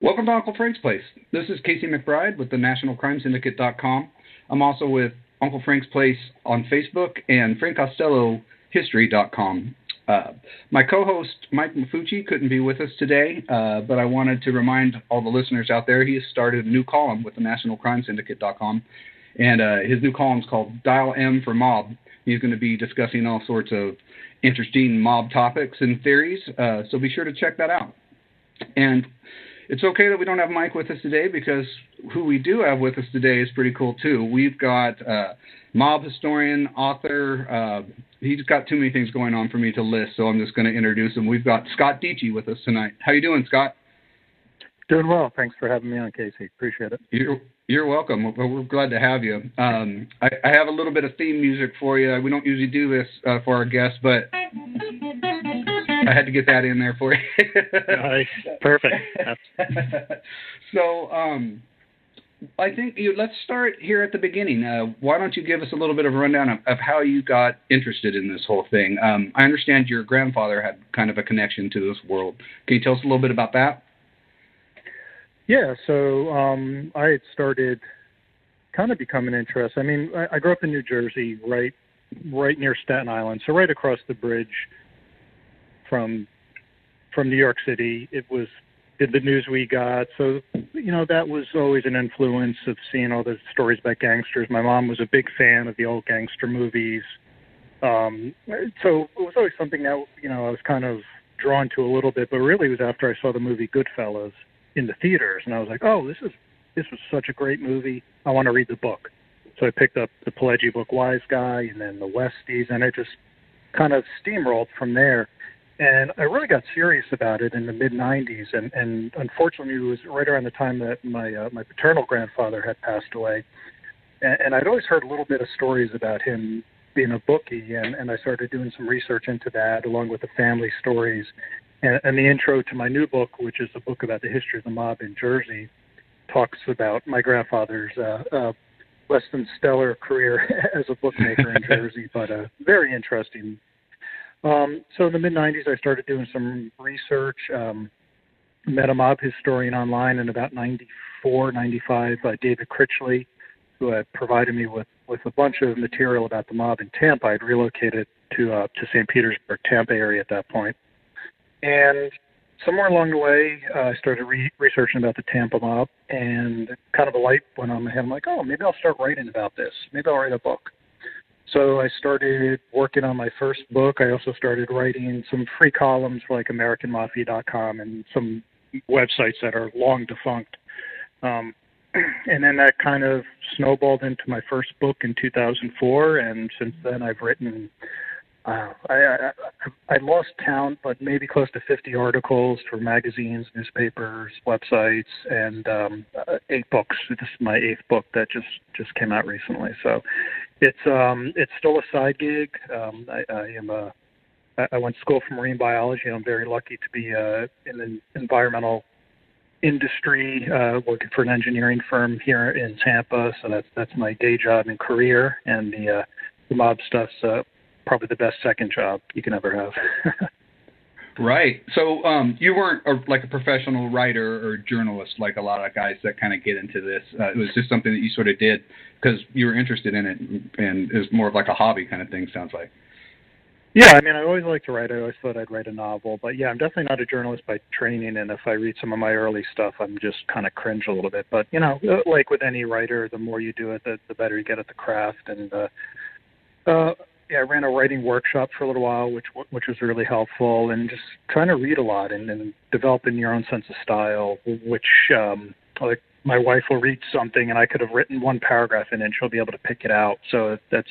Welcome to Uncle Frank's Place. This is Casey McBride with the NationalCrimeSyndicate.com. I'm also with Uncle Frank's Place on Facebook and FrankCostelloHistory.com. My co-host, Mike Mafucci, couldn't be with us today, but I wanted to remind all the listeners out there he has started a new column with the NationalCrimeSyndicate.com, and his new column is called Dial M for Mob. He's going to be discussing all sorts of interesting mob topics and theories, so be sure to check that out. And it's okay that we don't have Mike with us today, because who we do have with us today is pretty cool too. We've got mob historian, author. He's got too many things going on for me to list, so I'm just going to introduce him. We've got Scott Deitche with us tonight. How you doing, Scott? Doing well. Thanks for having me on, Casey. Appreciate it. You're welcome. We're glad to have you. I have a little bit of theme music for you. We don't usually do this for our guests, but I had to get that in there for you. Nice. Perfect. So I think let's start here at the beginning. Why don't you give us a little bit of a rundown of how you got interested in this whole thing? I understand your grandfather had kind of a connection to this world. Can you tell us a little bit about that? Yeah, so I had started kind of becoming interested. I mean, I grew up in New Jersey, right near Staten Island, so right across the bridge from New York City. It was the news we got, so that was always an influence of seeing all the stories about gangsters. My mom was a big fan of the old gangster movies, so it was always something that I was kind of drawn to a little bit. But really, it was after I saw the movie Goodfellas in the theaters, and I was like, oh, this was such a great movie. I want to read the book. So I picked up the Pileggi book, Wise Guy, and then the Westies, and it just kind of steamrolled from there. And I really got serious about it in the mid-'90s, and unfortunately, it was right around the time that my paternal grandfather had passed away. And I'd always heard a little bit of stories about him being a bookie, and I started doing some research into that, along with the family stories. And the intro to my new book, which is a book about the history of the mob in Jersey, talks about my grandfather's less than stellar career as a bookmaker in Jersey, but very interesting. So in the mid-'90s, I started doing some research, met a mob historian online in about 94, 95, David Critchley, who had provided me with a bunch of material about the mob in Tampa. I'd relocated to St. Petersburg, Tampa area at that point. And somewhere along the way, I started researching about the Tampa mob, and kind of a light went on my head. I'm like, oh, maybe I'll start writing about this. Maybe I'll write a book. So I started working on my first book. I also started writing some free columns for like AmericanMafia.com and some websites that are long defunct. And then that kind of snowballed into my first book in 2004, and since then I've written I lost count, but maybe close to 50 articles for magazines, newspapers, websites, and 8 books. This is my 8th book that just came out recently. So it's still a side gig. I went to school for marine biology, and I'm very lucky to be in the environmental industry, working for an engineering firm here in Tampa. So that's my day job and career, and the mob stuff's probably the best second job you can ever have. Right. So you weren't like a professional writer or journalist like a lot of guys that kind of get into this. It was just something that you sort of did because you were interested in it, and it was more of like a hobby kind of thing, sounds like. Yeah, I mean, I always liked to write. I always thought I'd write a novel. But, yeah, I'm definitely not a journalist by training, and if I read some of my early stuff, I'm just kind of cringe a little bit. But, like with any writer, the more you do it, the better you get at the craft. And I ran a writing workshop for a little while, which was really helpful, and just trying to read a lot and developing your own sense of style, which like my wife will read something and I could have written one paragraph in it and she'll be able to pick it out. So that's,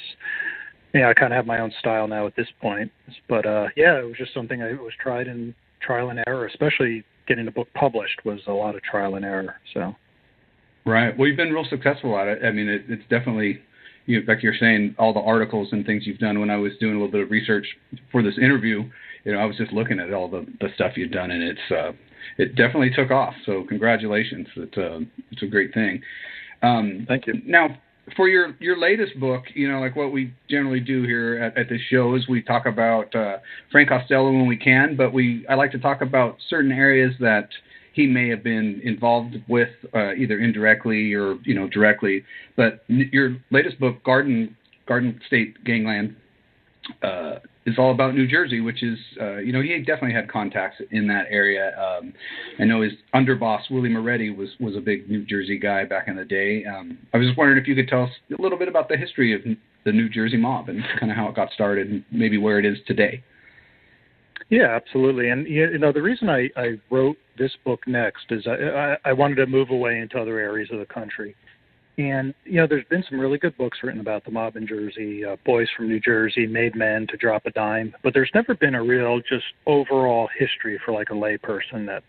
I kind of have my own style now at this point. But it was just something I was trial and error, especially getting a book published was a lot of trial and error. So. Right. Well, you've been real successful at it. I mean, it's definitely, like you're saying, all the articles and things you've done. When I was doing a little bit of research for this interview, I was just looking at all the stuff you've done, and it definitely took off. So congratulations. It's a great thing. Thank you. Now, for your latest book, like what we generally do here at this show is we talk about Frank Costello when we can, but I like to talk about certain areas that he may have been involved with either indirectly or directly. But your latest book, Garden State Gangland, is all about New Jersey, which is he definitely had contacts in that area. I know his underboss Willie Moretti was a big New Jersey guy back in the day. I was just wondering if you could tell us a little bit about the history of the New Jersey mob and kind of how it got started and maybe where it is today. Yeah, absolutely. And the reason I wrote this book next is I wanted to move away into other areas of the country. And, there's been some really good books written about the mob in Jersey, Boys from New Jersey, Made Men, To Drop a Dime. But there's never been a real just overall history for like a lay person that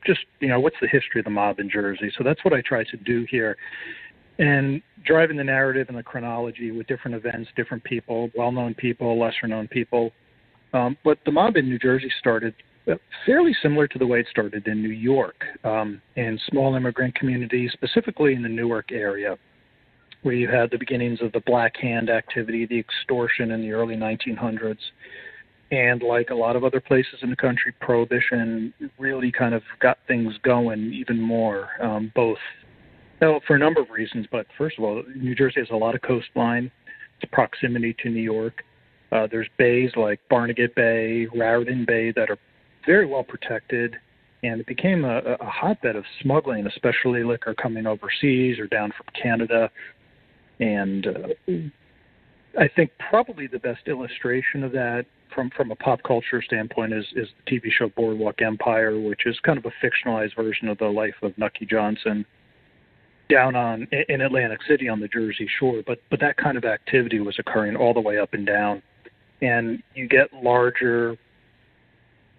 just, what's the history of the mob in Jersey? So that's what I try to do here. And driving the narrative and the chronology with different events, different people, well-known people, lesser-known people. But the mob in New Jersey started fairly similar to the way it started in New York, in small immigrant communities, specifically in the Newark area, where you had the beginnings of the Black Hand activity, the extortion in the early 1900s. And like a lot of other places in the country, Prohibition really kind of got things going even more, both for a number of reasons. But first of all, New Jersey has a lot of coastline, its proximity to New York. There's bays like Barnegat Bay, Raritan Bay that are very well protected, and it became a hotbed of smuggling, especially liquor coming overseas or down from Canada. And I think probably the best illustration of that from a pop culture standpoint is the TV show Boardwalk Empire, which is kind of a fictionalized version of the life of Nucky Johnson down in Atlantic City on the Jersey Shore. But that kind of activity was occurring all the way up and down. And you get larger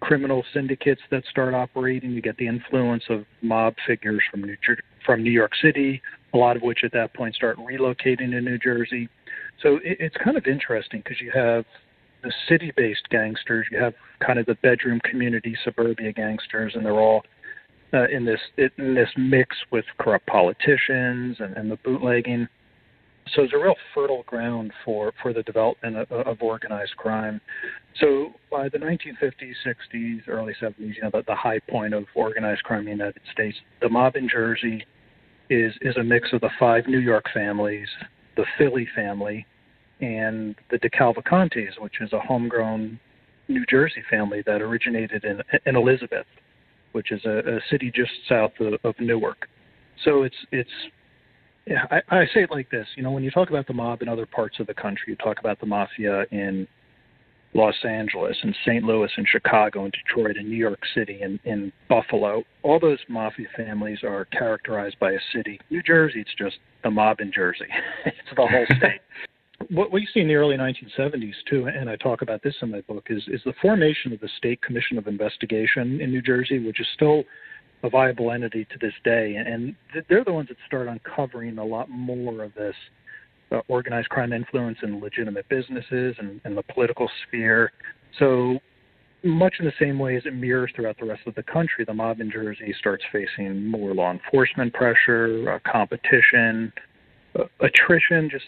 criminal syndicates that start operating. You get the influence of mob figures from New York City, a lot of which at that point start relocating to New Jersey. So it's kind of interesting because you have the city-based gangsters, you have kind of the bedroom community suburbia gangsters, and they're all in this mix with corrupt politicians and the bootlegging. So it's a real fertile ground for the development of organized crime. So by the 1950s, 60s, early 70s, the high point of organized crime in the United States, the mob in Jersey is a mix of the 5 New York families, the Philly family, and the DeCalvacantes, which is a homegrown New Jersey family that originated in Elizabeth, which is a city just south of Newark. So it's yeah, I say it like this. When you talk about the mob in other parts of the country, you talk about the mafia in Los Angeles and St. Louis and Chicago and Detroit and New York City and in Buffalo. All those mafia families are characterized by a city. New Jersey, it's just the mob in Jersey. It's the whole state. What you see in the early 1970s, too, and I talk about this in my book, is the formation of the State Commission of Investigation in New Jersey, which is still a viable entity to this day. And they're the ones that start uncovering a lot more of this organized crime influence in legitimate businesses and the political sphere. So much in the same way as it mirrors throughout the rest of the country, the mob in Jersey starts facing more law enforcement pressure, competition, attrition, just,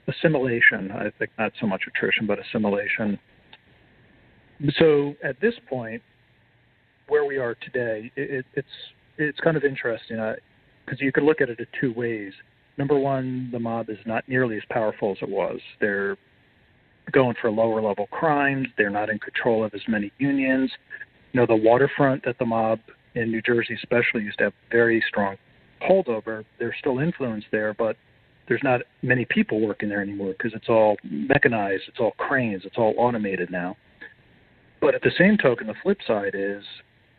assimilation. I think not so much attrition, but assimilation. So at this point, where we are today, it's kind of interesting because you could look at it 2 ways. Number one, the mob is not nearly as powerful as it was. They're going for lower level crimes. They're not in control of as many unions. The waterfront that the mob in New Jersey especially used to have very strong hold over. There's still influence there, but there's not many people working there anymore because it's all mechanized, it's all cranes, it's all automated now. But at the same token, the flip side is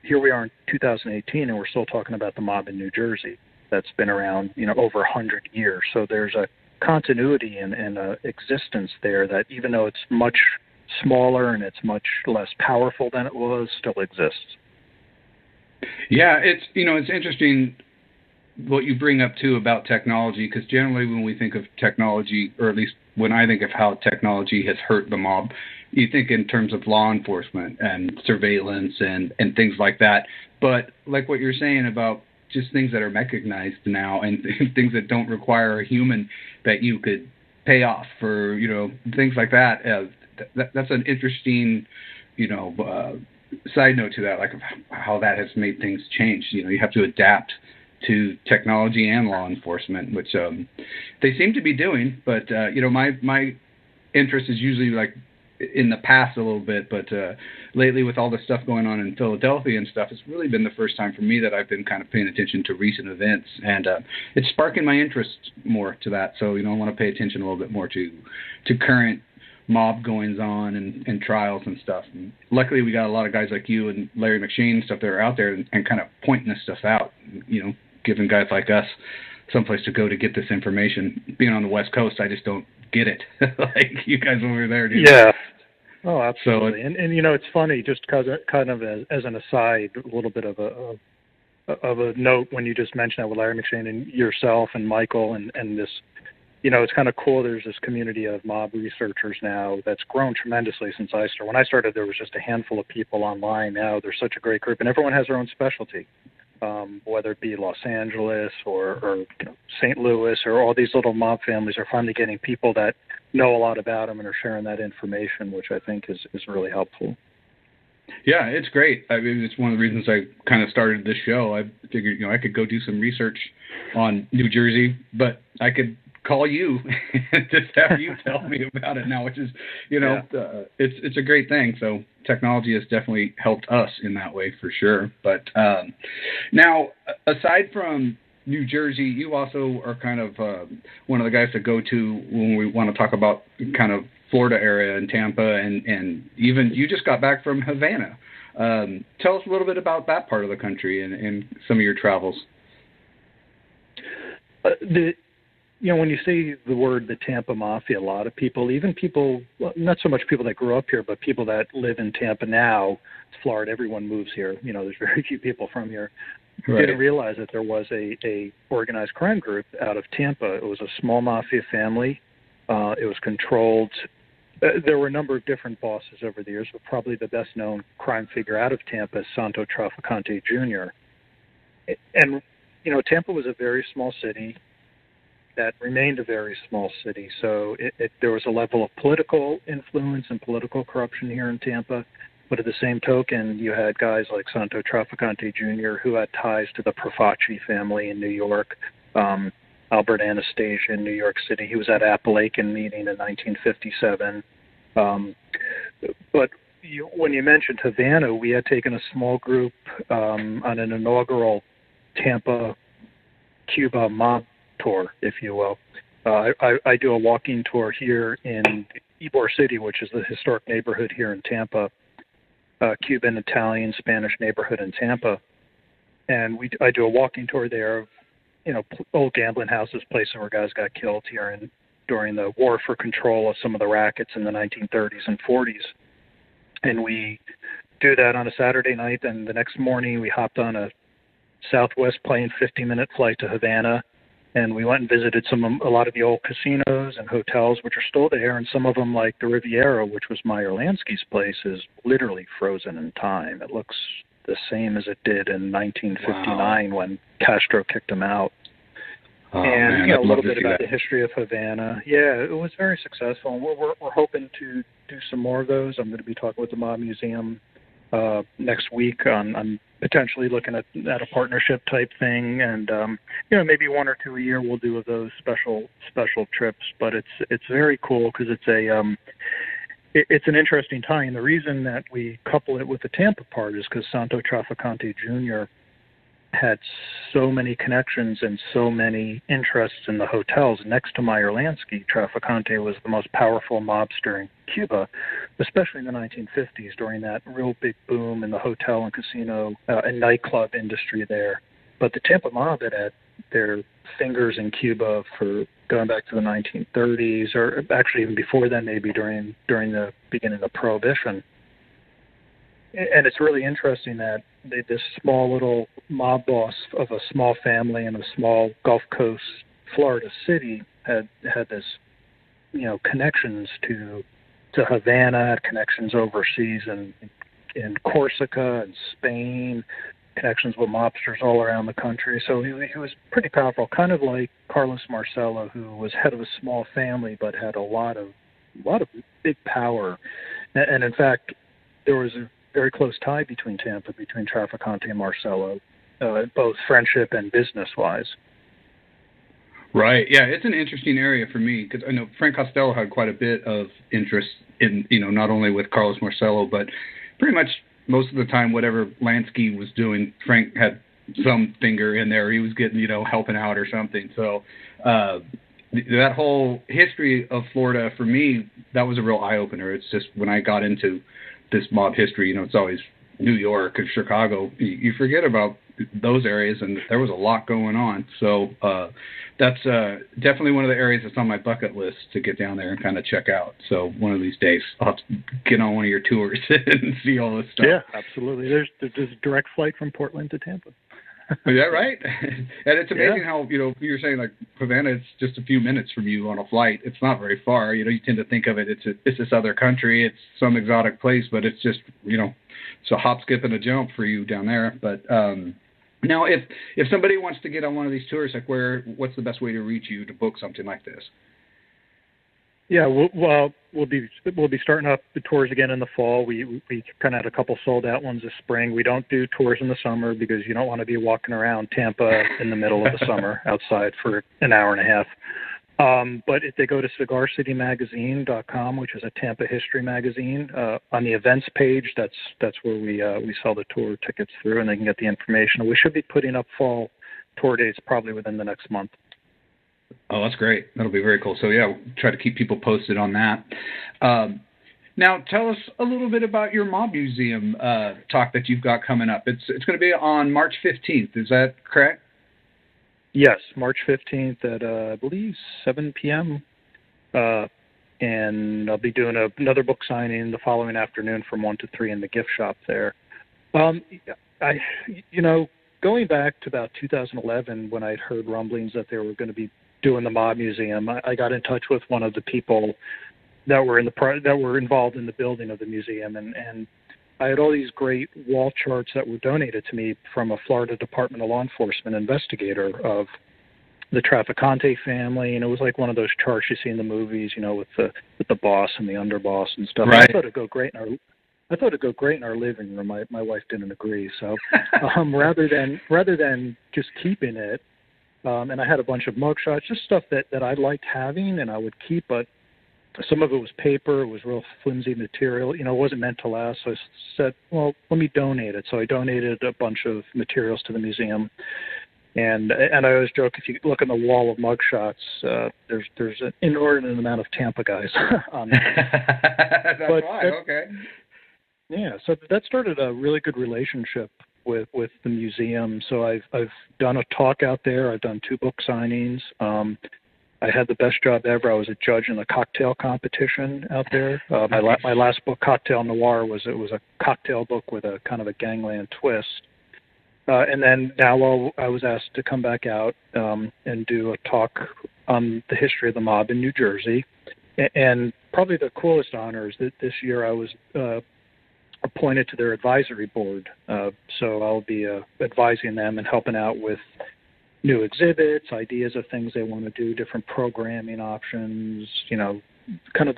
here we are in 2018 and we're still talking about the mob in New Jersey that's been around, over 100 years. So there's a continuity and a existence there that even though it's much smaller and it's much less powerful than it was, still exists. Yeah, it's interesting what you bring up too about technology, because generally when we think of technology, or at least when I think of how technology has hurt the mob, you think in terms of law enforcement and surveillance and things like that. But like what you're saying about just things that are mechanized now and things that don't require a human that you could pay off for, things like that. That's an interesting, side note to that, like how that has made things change. You have to adapt to technology and law enforcement, which they seem to be doing. But my interest is usually like in the past a little bit, but lately with all the stuff going on in Philadelphia and stuff, it's really been the first time for me that I've been kind of paying attention to recent events, and it's sparking my interest more to that. So I want to pay attention a little bit more to current mob goings on and trials and stuff. And luckily, we got a lot of guys like you and Larry McShane and stuff that are out there and kind of pointing this stuff out. Giving guys like us someplace to go to get this information. Being on the West Coast, I just don't get it like you guys over there do. Yeah. Oh, absolutely. So, and it's funny, just kind of as an aside, a little bit of a note when you just mentioned that with Larry McShane and yourself and Michael and this, it's kind of cool. There's this community of mob researchers now that's grown tremendously since I started. When I started, there was just a handful of people online. Now there's such a great group, and everyone has their own specialty. Whether it be Los Angeles or St. Louis, or all these little mob families are finally getting people that know a lot about them and are sharing that information, which I think is really helpful. Yeah, it's great. I mean, it's one of the reasons I kind of started this show. I figured, I could go do some research on New Jersey, but I could call you and just have you tell me about it now, which is, it's a great thing. So technology has definitely helped us in that way for sure. But now, aside from New Jersey, you also are kind of one of the guys to go to when we want to talk about kind of Florida area and Tampa, and even you just got back from Havana. Tell us a little bit about that part of the country and some of your travels. When you say the word the Tampa Mafia, a lot of people, even people, well, not so much people that grew up here, but people that live in Tampa now, Florida, everyone moves here. There's very few people from here. Right. Didn't realize that there was a organized crime group out of Tampa. It was a small mafia family. It was controlled. There were a number of different bosses over the years, but probably the best known crime figure out of Tampa is Santo Trafficante Jr. And, Tampa was a very small city that remained a very small city. So there was a level of political influence and political corruption here in Tampa. But at the same token, you had guys like Santo Trafficante Jr., who had ties to the Profaci family in New York, Albert Anastasia in New York City. He was at Appalachian meeting in 1957. But when you mentioned Havana, we had taken a small group on an inaugural Tampa-Cuba mob tour, if you will. I do a walking tour here in Ybor City, which is the historic neighborhood here in Tampa, Cuban, Italian, Spanish neighborhood in Tampa. And I do a walking tour there of, old gambling houses, places where guys got killed here during the war for control of some of the rackets in the 1930s and 40s. And we do that on a Saturday night, and the next morning we hopped on a Southwest plane 50-minute flight to Havana, and we went and visited a lot of the old casinos and hotels, which are still there, and some of them, like the Riviera, which was Meyer Lansky's place, is literally frozen in time. It looks the same as it did in 1959 when Castro kicked him out. And a little bit about the history of Havana. Yeah, it was very successful, and we're hoping to do some more of those. I'm going to be talking with the Mob Museum next week on potentially looking at a partnership type thing, and maybe one or two a year we'll do of those special trips. But it's very cool because it's an interesting time. And the reason that we couple it with the Tampa part is because Santo Trafficante Jr. had so many connections and so many interests in the hotels. Next to Meyer Lansky, Trafficante was the most powerful mobster in Cuba, especially in the 1950s during that real big boom in the hotel and casino and nightclub industry there. But the Tampa mob had their fingers in Cuba for going back to the 1930s, or actually even before then, maybe during the beginning of Prohibition. And it's really interesting that this small little mob boss of a small family in a small Gulf Coast Florida city had this, connections to Havana, had connections overseas in Corsica and Spain, connections with mobsters all around the country. So he was pretty powerful, kind of like Carlos Marcello, who was head of a small family but had a lot of big power. And in fact, there was very close tie between Tampa, between Trafficante and Marcello, both friendship and business-wise. Right. Yeah, it's an interesting area for me because I know Frank Costello had quite a bit of interest in, not only with Carlos Marcello, but pretty much most of the time, whatever Lansky was doing, Frank had some finger in there. He was getting, helping out or something. So that whole history of Florida, for me, that was a real eye-opener. It's just when I got into this mob history, it's always New York and Chicago. You forget about those areas, and there was a lot going on. So that's definitely one of the areas that's on my bucket list to get down there and kind of check out. So one of these days, I'll have to get on one of your tours and see all this stuff. Yeah, absolutely. There's a direct flight from Portland to Tampa. Is that right? And it's amazing how, you're saying like Havana, it's just a few minutes from you on a flight. It's not very far. You tend to think of it, it's this other country, it's some exotic place, but it's just, it's a hop, skip, and a jump for you down there. But now, if somebody wants to get on one of these tours, like what's the best way to reach you to book something like this? Yeah, we'll be starting up the tours again in the fall. We kind of had a couple sold out ones this spring. We don't do tours in the summer because you don't want to be walking around Tampa in the middle of the summer outside for an hour and a half. But if they go to cigarcitymagazine.com, which is a Tampa history magazine, on the events page, that's where we sell the tour tickets through, and they can get the information. We should be putting up fall tour dates probably within the next month. Oh, that's great. That'll be very cool. So, yeah, we'll try to keep people posted on that. Now, tell us a little bit about your Mob Museum talk that you've got coming up. It's going to be on March 15th. Is that correct? Yes, March 15th at, I believe, 7 p.m. And I'll be doing another book signing the following afternoon from 1 to 3 in the gift shop there. Going back to about 2011 when I'd heard rumblings that they were going to be doing the Mob Museum, I got in touch with one of the people that were involved in the building of the museum, and I had all these great wall charts that were donated to me from a Florida Department of Law Enforcement investigator of the Trafficante family, and it was like one of those charts you see in the movies, with the boss and the underboss and stuff. Right. I thought it'd go great in our living room. My wife didn't agree, so rather than just keeping it, and I had a bunch of mugshots, just stuff that I liked having and I would keep, but some of it was paper. It was real flimsy material. It wasn't meant to last. So I said, well, let me donate it. So I donated a bunch of materials to the museum. And I always joke, if you look on the wall of mugshots, there's an inordinate amount of Tampa guys on there. That's why, okay. Yeah, so that started a really good relationship with the museum. So I've done a talk out there. I've done 2 book signings. I had the best job ever. I was a judge in a cocktail competition out there. My last book, Cocktail Noir, was a cocktail book with a kind of a gangland twist. And then now I was asked to come back out and do a talk on the history of the mob in New Jersey. And probably the coolest honor is that this year I was appointed to their advisory board. So I'll be advising them and helping out with new exhibits, ideas of things they want to do, different programming options, kind of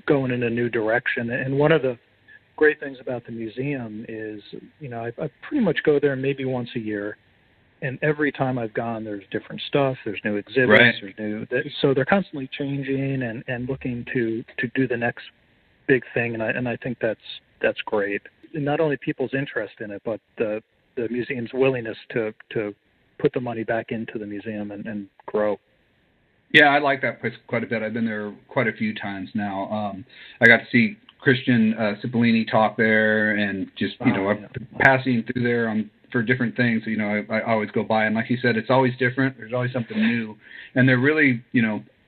going in a new direction. And one of the great things about the museum is, I pretty much go there maybe once a year, and every time I've gone, there's different stuff, there's new exhibits, right. So they're constantly changing and looking to do the next big thing, and I think that's great. And not only people's interest in it, but the museum's willingness to put the money back into the museum and grow. Yeah, I like that place quite a bit. I've been there quite a few times now. I got to see Christian Cipollini talk there, and just passing through there for different things. I always go by, and like you said, it's always different. There's always something new, and they're really,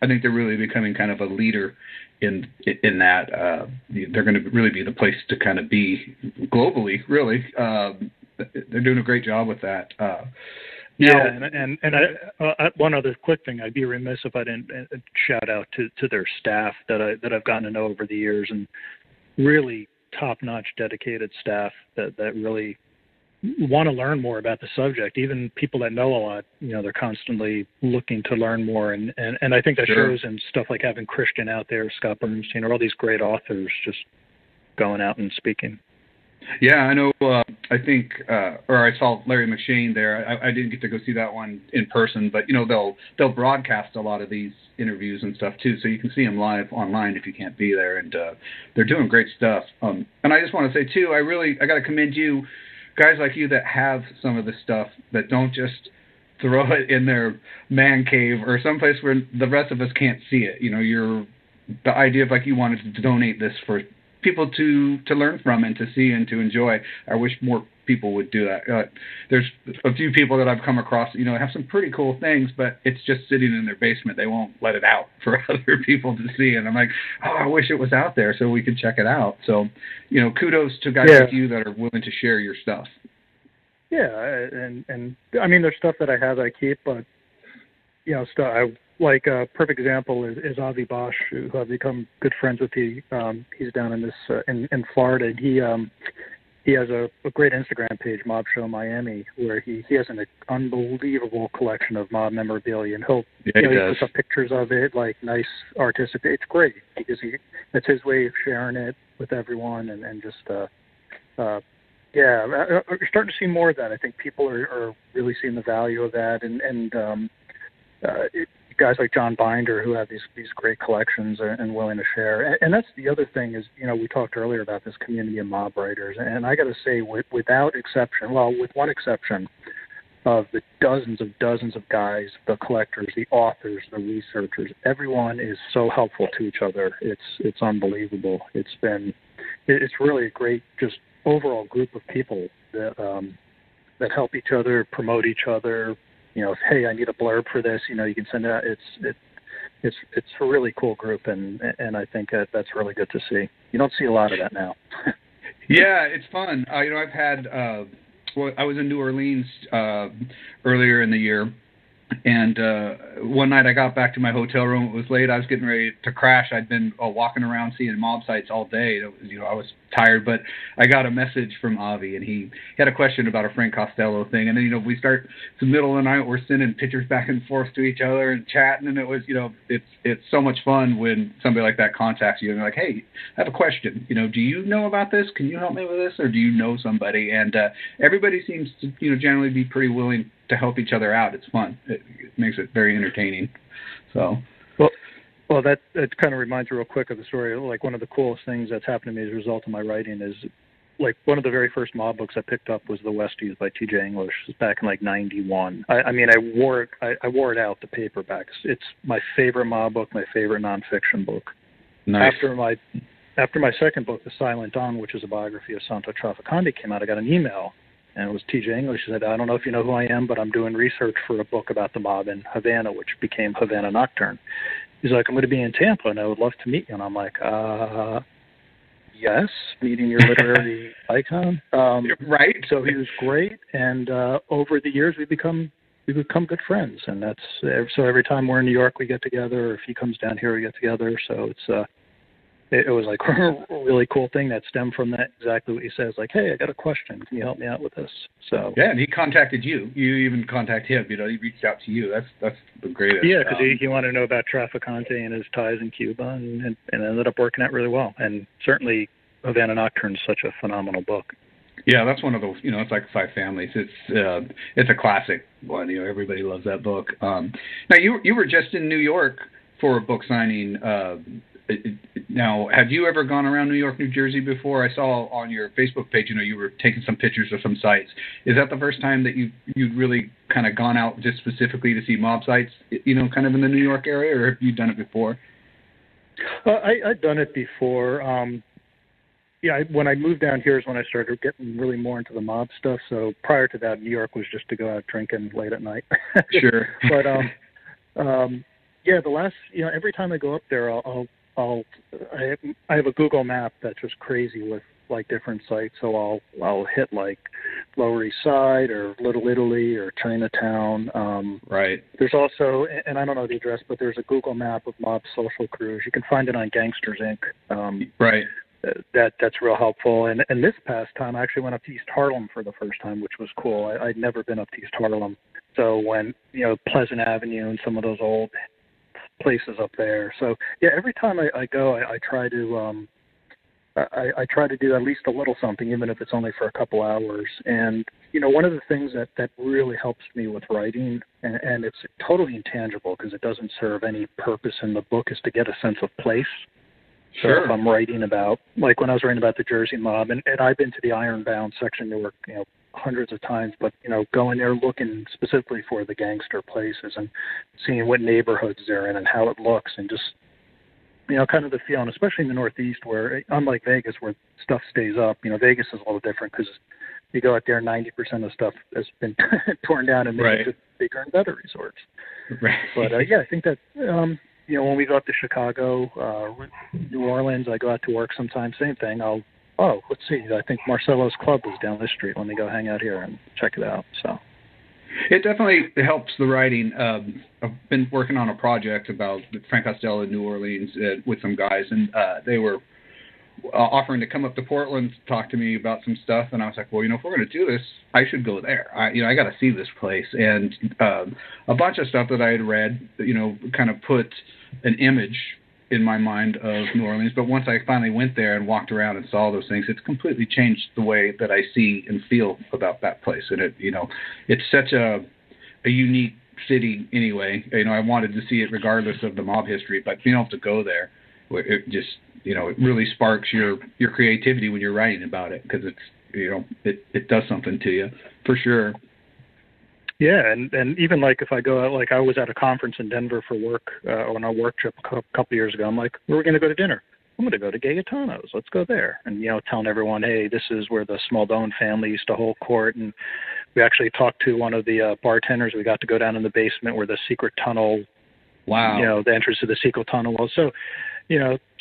I think they're really becoming kind of a leader in that. They're going to really be the place to kind of be globally. Really, they're doing a great job with that. And one other quick thing, I'd be remiss if I didn't shout out to their staff that I've gotten to know over the years, and really top-notch, dedicated staff that really want to learn more about the subject. Even people that know a lot, they're constantly looking to learn more, and I think that shows in stuff like having Christian out there, Scott Bernstein, all these great authors just going out and speaking. Yeah, I know. I think, or I saw Larry McShane there. I didn't get to go see that one in person, but they'll broadcast a lot of these interviews and stuff too, so you can see them live online if you can't be there, and they're doing great stuff. And I just want to say too, I got to commend you, guys like you that have some of this stuff that don't just throw it in their man cave or someplace where the rest of us can't see it. The idea of like you wanted to donate this for people to learn from and to see and to enjoy. I wish more people would do that. There's a few people that I've come across, have some pretty cool things, but it's just sitting in their basement. They won't let it out for other people to see. And I'm like, oh, I wish it was out there so we could check it out. So, kudos to guys like you that are willing to share your stuff. Yeah, and I mean, there's stuff that I have that I keep, but stuff like a perfect example is Avi Bosch, who I've become good friends with. He's down in this in Florida. And he has a great Instagram page, Mob Show Miami, where he has an unbelievable collection of mob memorabilia, and he puts up pictures of it, like nice artistic. It's great because that's his way of sharing it with everyone, and just we're starting to see more of that. I think people are really seeing the value of that, and guys like John Binder who have these great collections and willing to share. And that's the other thing is, we talked earlier about this community of mob writers, and I got to say, without exception, with one exception, of the dozens of guys, the collectors, the authors, the researchers, everyone is so helpful to each other. It's unbelievable. It's really a great just overall group of people that help each other, promote each other. Hey, I need a blurb for this. You can send it out. It's a really cool group, and I think that's really good to see. You don't see a lot of that now. Yeah, it's fun. I've had. I was in New Orleans earlier in the year, and one night I got back to my hotel room. It was late. I was getting ready to crash. I'd been walking around seeing mob sites all day. I was tired, but I got a message from Avi, and he had a question about a Frank Costello thing. And then, we start, it's the middle of the night, we're sending pictures back and forth to each other and chatting. And it was, it's so much fun when somebody like that contacts you and they're like, hey, I have a question. Do you know about this? Can you help me with this? Or do you know somebody? And everybody seems to, generally be pretty willing to help each other out. It's fun. It makes it very entertaining. So, well, that kind of reminds me real quick of the story. Like, one of the coolest things that's happened to me as a result of my writing is, like, one of the very first mob books I picked up was The Westies by T.J. English. It was back in like '91. I wore it out, the paperback. It's my favorite mob book, my favorite nonfiction book. Nice. After my second book, The Silent Dawn, which is a biography of Santo Trafficante, came out, I got an email. And it was T.J. English. He said, I don't know if you know who I am, but I'm doing research for a book about the mob in Havana, which became Havana Nocturne. He's like, I'm going to be in Tampa, and I would love to meet you. And I'm like, yes, meeting your literary icon. Right. So he was great, and over the years we've become good friends. And that's so every time we're in New York, we get together. Or if he comes down here, we get together. So it was like a really cool thing that stemmed from that, exactly what he says, like, hey, I got a question. Can you help me out with this? So yeah, and he contacted you. You even contacted him. He reached out to you. That's the greatest. Yeah, because he wanted to know about Trafficante and his ties in Cuba, and ended up working out really well. And certainly Havana Nocturne is such a phenomenal book. Yeah, that's one of those, it's like Five Families. It's a classic one. Everybody loves that book. Now, you were just in New York for a book signing. Now, have you ever gone around New York, New Jersey before? I saw on your Facebook page, you were taking some pictures of some sites. Is that the first time that you'd really kind of gone out just specifically to see mob sites, kind of in the New York area, or have you done it before? I'd done it before. When I moved down here is when I started getting really more into the mob stuff. So prior to that, New York was just to go out drinking late at night. Sure. But the last, every time I go up there, I have a Google map that's just crazy with like different sites. So I'll hit like Lower East Side or Little Italy or Chinatown. Right. There's also, and I don't know the address, but there's a Google map of mob social crews. You can find it on Gangsters Inc. Right. That's real helpful. And this past time, I actually went up to East Harlem for the first time, which was cool. I'd never been up to East Harlem. So when, Pleasant Avenue and some of those old places up there. So, yeah, every time I go, I try to I try to do at least a little something, even if it's only for a couple hours. And, one of the things that really helps me with writing, and it's totally intangible because it doesn't serve any purpose in the book, is to get a sense of place. So Sure. if I'm writing about, like when I was writing about the Jersey mob, and I've been to the Ironbound section Newark, hundreds of times, but, going there looking specifically for the gangster places and seeing what neighborhoods they're in and how it looks, and just, kind of the feel, and especially in the Northeast where, unlike Vegas, where stuff stays up, Vegas is a little different because you go out there, 90% of stuff has been torn down and made Right. into bigger and better resorts. Right. But, I think that, when we go up to Chicago, New Orleans, I go out to work sometimes, same thing. Let's see, I think Marcelo's Club is down this street. Let me go hang out here and check it out. So it definitely helps the writing. I've been working on a project about Frank Costello in New Orleans with some guys, and they were offering to come up to Portland to talk to me about some stuff. And I was like, well, if we're going to do this, I should go there. I got to see this place. And a bunch of stuff that I had read, kind of put an image in my mind of New Orleans. But once I finally went there and walked around and saw those things, it's completely changed the way that I see and feel about that place. And it's such a unique city anyway. I wanted to see it regardless of the mob history, but being able to go there, it just, it really sparks your creativity when you're writing about it, because it's, it does something to you for sure. Yeah, and even like if I go out, like I was at a conference in Denver for work on a work trip a couple years ago. I'm like, where are we going to go to dinner? I'm going to go to Gaetano's. Let's go there. And, telling everyone, hey, this is where the Smaldone family used to hold court. And we actually talked to one of the bartenders. We got to go down in the basement where the secret tunnel, wow, the entrance to the secret tunnel was. So,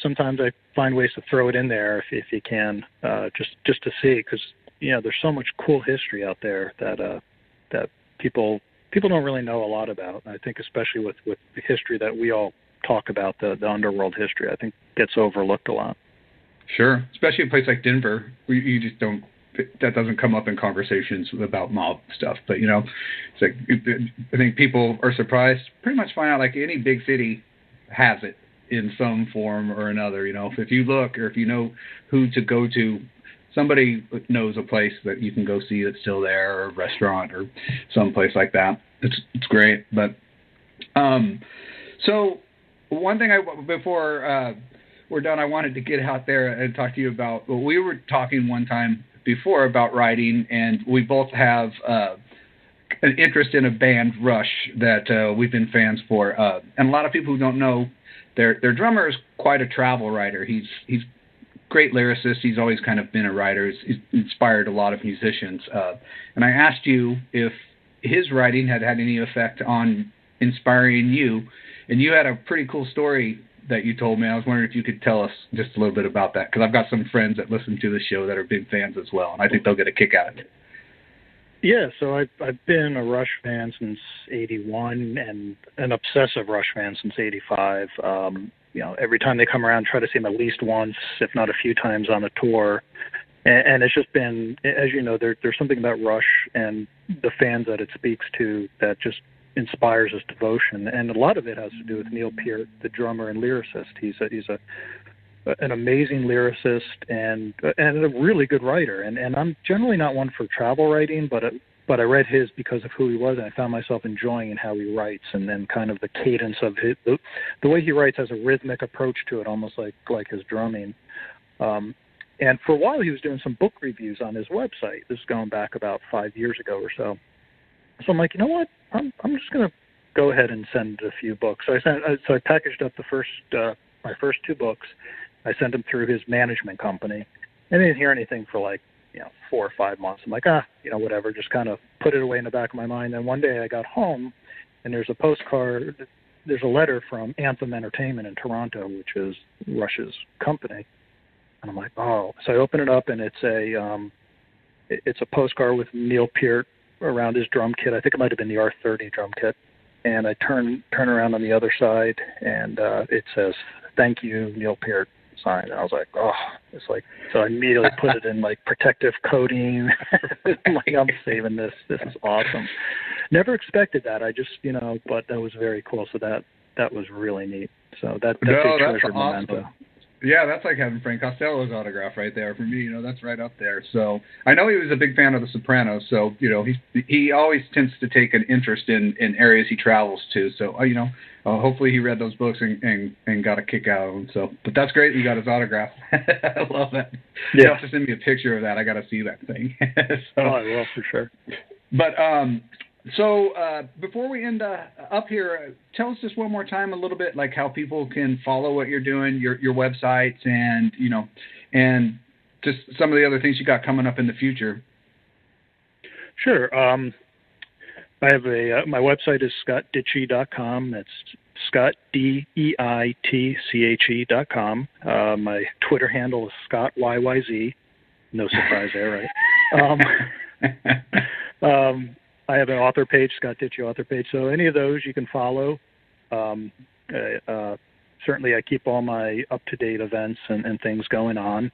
sometimes I find ways to throw it in there if you can, just to see, because, there's so much cool history out there that people don't really know a lot about. I think especially with the history that we all talk about, the underworld history, I think gets overlooked a lot. Sure, especially a place like Denver, you just don't. That doesn't come up in conversations about mob stuff. But it's like I think people are surprised. Pretty much find out like any big city has it in some form or another. If you look or if you know who to go to, somebody knows a place that you can go see that's still there, or a restaurant or some place like that. It's great. But so one thing before we're done, I wanted to get out there and talk to you about. Well, we were talking one time before about writing, and we both have an interest in a band, Rush, that we've been fans for. And a lot of people who don't know, their drummer is quite a travel writer. He's great lyricist. He's always kind of been a writer. He's inspired a lot of musicians. And I asked you if his writing had any effect on inspiring you. And you had a pretty cool story that you told me. I was wondering if you could tell us just a little bit about that, because I've got some friends that listen to the show that are big fans as well, and I think they'll get a kick out of it. Yeah, so I've been a Rush fan since '81 and an obsessive Rush fan since '85. Every time they come around, try to see them at least once, if not a few times on a tour. And it's just been, as you know, there's something about Rush and the fans that it speaks to that just inspires this devotion. And a lot of it has to do with Neil Peart, the drummer and lyricist. He's an amazing lyricist and a really good writer. And I'm generally not one for travel writing, but I read his because of who he was, and I found myself enjoying how he writes, and then kind of the cadence of the way he writes has a rhythmic approach to it, almost like his drumming. And for a while, he was doing some book reviews on his website. This is going back about 5 years ago or so. So I'm like, you know what? I'm just going to go ahead and send a few books. So I packaged up my first two books. I sent them through his management company. I didn't hear anything for 4 or 5 months. I'm like, whatever, just kind of put it away in the back of my mind. And one day I got home, and there's a letter from Anthem Entertainment in Toronto, which is Rush's company. And I'm like, oh. So I open it up, and it's a postcard with Neil Peart around his drum kit. I think it might have been the R30 drum kit. And I turn around on the other side, and it says, "Thank you, Neil Peart." Sign. And I was like, oh, it's like, so I immediately put it in protective coating. I'm like, I'm saving this. This is awesome. Never expected that. I just, but that was very cool. So that was really neat. So that's a treasure memento. Yeah, that's like having Frank Costello's autograph right there for me. That's right up there. So I know he was a big fan of The Sopranos. So he always tends to take an interest in areas he travels to. So hopefully he read those books and got a kick out of them. So, but that's great that you got his autograph. I love that. Yeah. You have to send me a picture of that. I got to see that thing. So, I will for sure. But so before we end up here, tell us just one more time a little bit like how people can follow what you're doing, your websites, and and just some of the other things you got coming up in the future. Sure. I have my website is scottdeitche.com. That's Scott DEITCHE.com. My Twitter handle is ScottYYZ. No surprise there, right? I have an author page, Scott Deitche author page. So any of those you can follow. Certainly I keep all my up-to-date events and things going on.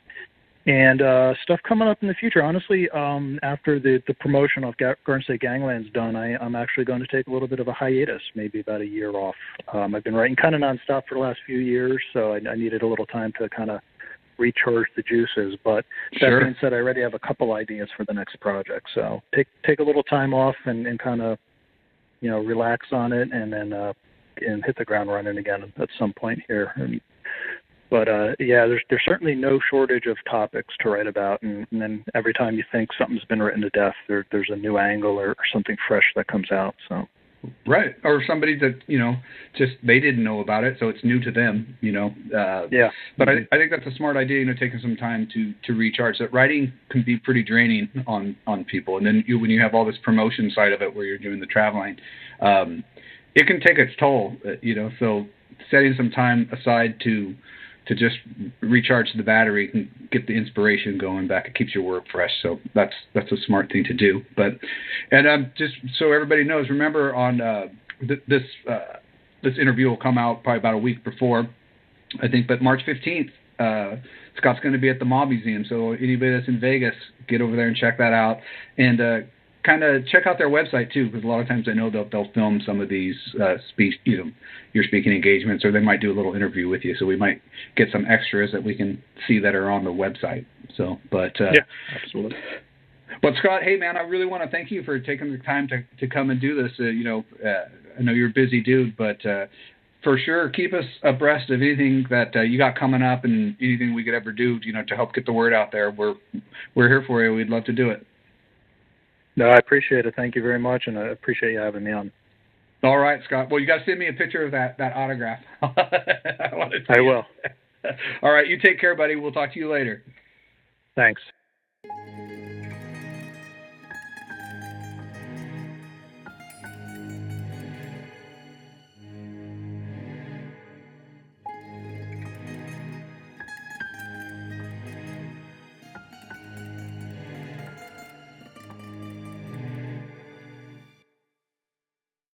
And stuff coming up in the future. Honestly, after the promotion of Garden State Gangland's done, I'm actually going to take a little bit of a hiatus, maybe about a year off. I've been writing kind of nonstop for the last few years, so I needed a little time to kind of recharge the juices. But that being said, I already have a couple ideas for the next project. So take a little time off and kind of relax on it, and then and hit the ground running again at some point here. But there's certainly no shortage of topics to write about, and then every time you think something's been written to death, there's a new angle or something fresh that comes out. So. Right, or somebody that just they didn't know about it, so it's new to them. Yeah. But I think that's a smart idea. Taking some time to recharge. That writing can be pretty draining on people, and then when you have all this promotion side of it, where you're doing the traveling, it can take its toll. So setting some time aside to just recharge the battery and get the inspiration going back. It keeps your work fresh. So that's a smart thing to do. And just so everybody knows, remember on this interview will come out probably about a week before, I think, but March 15th, Scott's going to be at the Mob Museum. So anybody that's in Vegas, get over there and check that out. And kind of check out their website too, because a lot of times I know they'll film some of these your speaking engagements, or they might do a little interview with you. So we might get some extras that we can see that are on the website. So, yeah, absolutely. But Scott, hey man, I really want to thank you for taking the time to come and do this. I know you're a busy dude, but for sure keep us abreast of anything that you got coming up and anything we could ever do, to help get the word out there. We're here for you. We'd love to do it. No, I appreciate it. Thank you very much, and I appreciate you having me on. All right, Scott. Well, you got to send me a picture of that autograph. I will. All right, you take care, buddy. We'll talk to you later. Thanks.